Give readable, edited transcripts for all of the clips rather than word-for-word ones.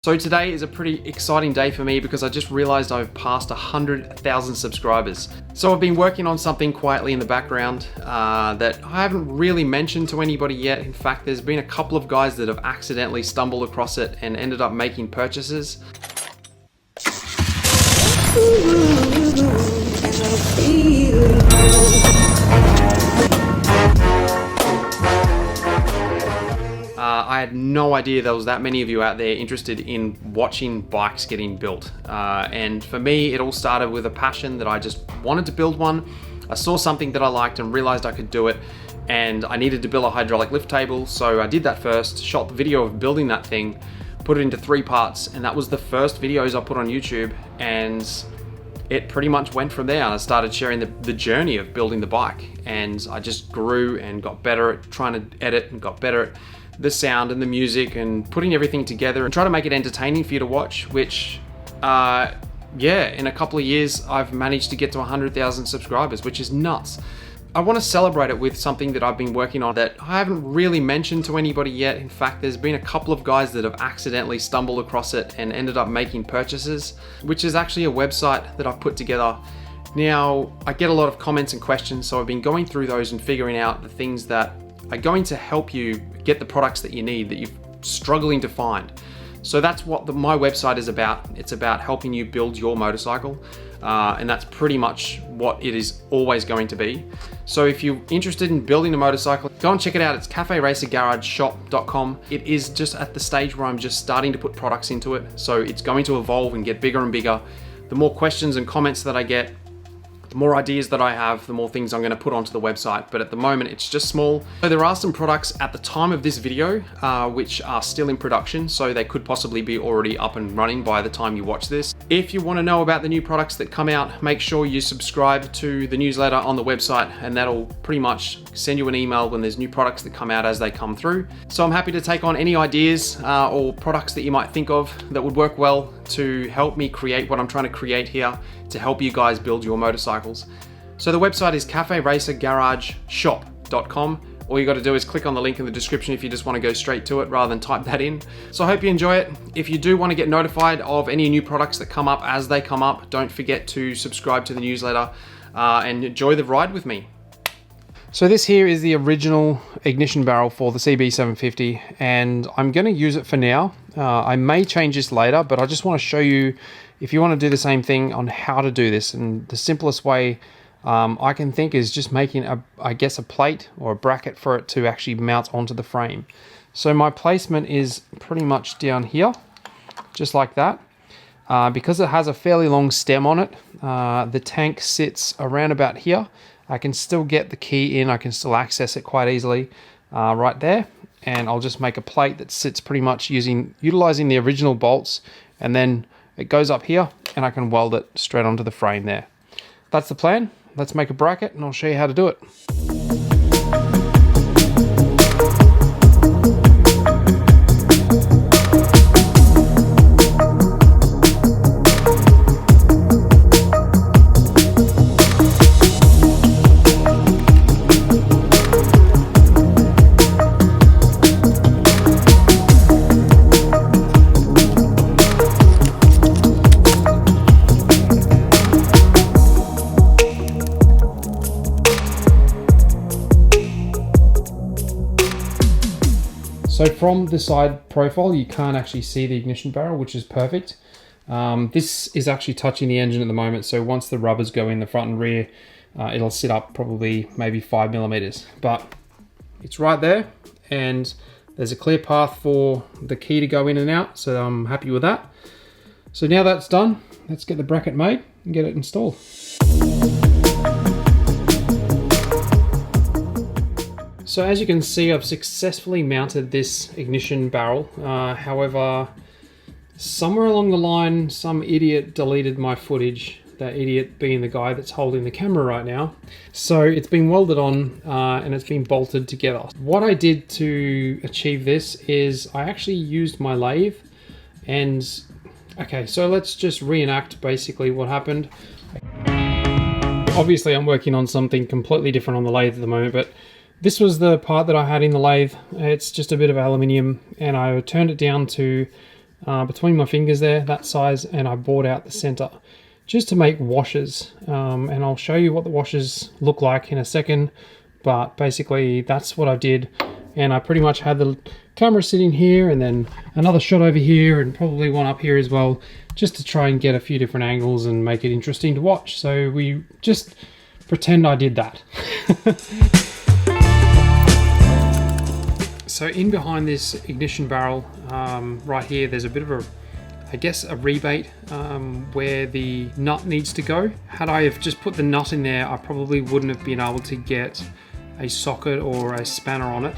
So today is a pretty exciting day for me because I just realized I've passed 100,000 subscribers. So I've been working on something quietly in the background that I haven't really mentioned to anybody yet. In fact, there's been a couple of guys that have accidentally stumbled across it and ended up making purchases. I had no idea there was that many of you out there interested in watching bikes getting built. And for me, it all started with a passion that I just wanted to build one. I saw something that I liked and realized I could do it, and I needed to build a hydraulic lift table. So I did that first, shot the video of building that thing, put it into 3 parts, and that was the first videos I put on YouTube, and it pretty much went from there. And I started sharing the journey of building the bike, and I just grew and got better at trying to edit and got better at the sound and the music and putting everything together and try to make it entertaining for you to watch, which in a couple of years I've managed to get to 100,000 subscribers, which is nuts. I want to celebrate it with something that I've been working on that I haven't really mentioned to anybody yet. In fact, there's been a couple of guys that have accidentally stumbled across it and ended up making purchases, which is actually a website that I've put together. Now, I get a lot of comments and questions, so I've been going through those and figuring out the things that are going to help you get the products that you need, that you're struggling to find. So that's what my website is about. It's about helping you build your motorcycle, and that's pretty much what it is always going to be. So if you're interested in building a motorcycle, go and check it out. It's caferacergarageshop.com. It is just at the stage where I'm just starting to put products into it. So it's going to evolve and get bigger and bigger. The more questions and comments that I get, the more ideas that I have, the more things I'm going to put onto the website. But at the moment, it's just small. So there are some products at the time of this video which are still in production, so they could possibly be already up and running by the time you watch this. If you want to know about the new products that come out, make sure you subscribe to the newsletter on the website, and that'll pretty much send you an email when there's new products that come out as they come through. So I'm happy to take on any ideas or products that you might think of that would work well to help me create what I'm trying to create here to help you guys build your motorcycles. So the website is caferacergarageshop.com. All you got to do is click on the link in the description if you just want to go straight to it rather than type that in. So I hope you enjoy it. If you do want to get notified of any new products that come up as they come up, don't forget to subscribe to the newsletter and enjoy the ride with me. So this here is the original ignition barrel for the CB750, and I'm going to use it for now. I may change this later, but I just want to show you, if you want to do the same thing, on how to do this. And the simplest way I can think is just making a plate or a bracket for it to actually mount onto the frame. So my placement is pretty much down here, just like that. Because it has a fairly long stem on it, the tank sits around about here. I can still get the key in, I can still access it quite easily right there. And I'll just make a plate that sits pretty much utilizing the original bolts, and then it goes up here and I can weld it straight onto the frame there. That's the plan. Let's make a bracket and I'll show you how to do it. So from the side profile, you can't actually see the ignition barrel, which is perfect. This is actually touching the engine at the moment, so once the rubbers go in the front and rear, it'll sit up probably maybe 5 millimeters. But it's right there, and there's a clear path for the key to go in and out, so I'm happy with that. So now that's done, let's get the bracket made and get it installed. So as you can see, I've successfully mounted this ignition barrel. However, somewhere along the line, some idiot deleted my footage, that idiot being the guy that's holding the camera right now. So it's been welded on and it's been bolted together. What I did to achieve this is I actually used my lathe, and okay, so let's just reenact basically what happened. Obviously I'm working on something completely different on the lathe at the moment, but this was the part that I had in the lathe. It's just a bit of aluminium, and I turned it down to between my fingers there, that size, and I bored out the center just to make washers. And I'll show you what the washers look like in a second, but basically that's what I did. And I pretty much had the camera sitting here and then another shot over here and probably one up here as well, just to try and get a few different angles and make it interesting to watch. So we just pretend I did that. So in behind this ignition barrel right here, there's a bit of I guess a rebate where the nut needs to go. Had I have just put the nut in there, I probably wouldn't have been able to get a socket or a spanner on it.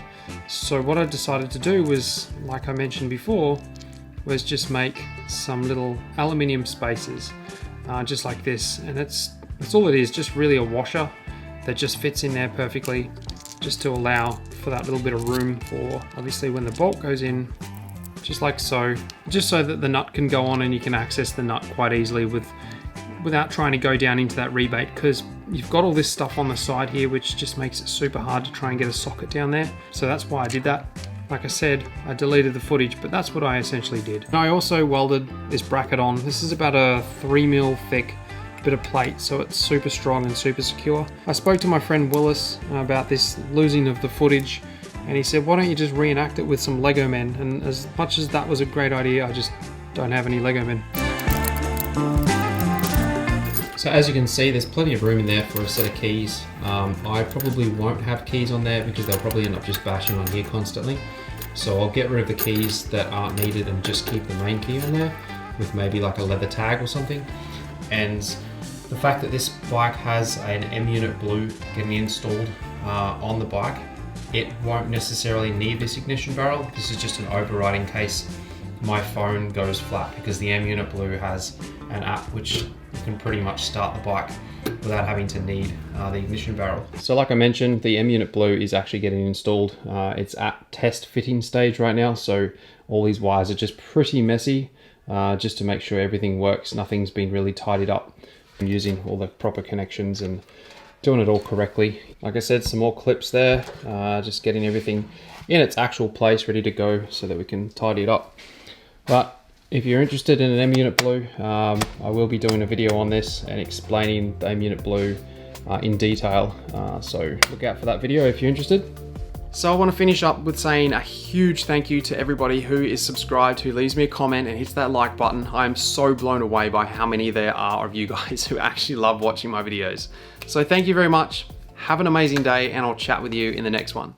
So what I decided to do was, like I mentioned before, was just make some little aluminium spacers, just like this. And that's all it is, just really a washer that just fits in there perfectly, just to allow for that little bit of room for, obviously, when the bolt goes in, just like so, just so that the nut can go on and you can access the nut quite easily without trying to go down into that rebate, because you've got all this stuff on the side here which just makes it super hard to try and get a socket down there. So that's why I did that. Like I said, I deleted the footage, but that's what I essentially did. I also welded this bracket on. This is about a 3mm thick bit of plate, so it's super strong and super secure. I spoke to my friend Willis about this losing of the footage, and he said, why don't you just reenact it with some Lego men? And as much as that was a great idea, I just don't have any Lego men. So as you can see, there's plenty of room in there for a set of keys. I probably won't have keys on there because they'll probably end up just bashing on here constantly. So I'll get rid of the keys that aren't needed and just keep the main key on there with maybe like a leather tag or something. And the fact that this bike has an M-unit blue getting installed on the bike, it won't necessarily need this ignition barrel. This is just an override in case my phone goes flat, because the M-unit blue has an app which you can pretty much start the bike without having to need the ignition barrel. So like I mentioned, the M-unit blue is actually getting installed. It's at test fitting stage right now, so all these wires are just pretty messy, just to make sure everything works. Nothing's been really tidied up. I'm using all the proper connections and doing it all correctly. Like I said, some more clips there, just getting everything in its actual place, ready to go so that we can tidy it up. But if you're interested in an M-unit blue, I will be doing a video on this and explaining the M-unit blue in detail. So look out for that video if you're interested. So I want to finish up with saying a huge thank you to everybody who is subscribed, who leaves me a comment and hits that like button. I am so blown away by how many there are of you guys who actually love watching my videos. So thank you very much. Have an amazing day, and I'll chat with you in the next one.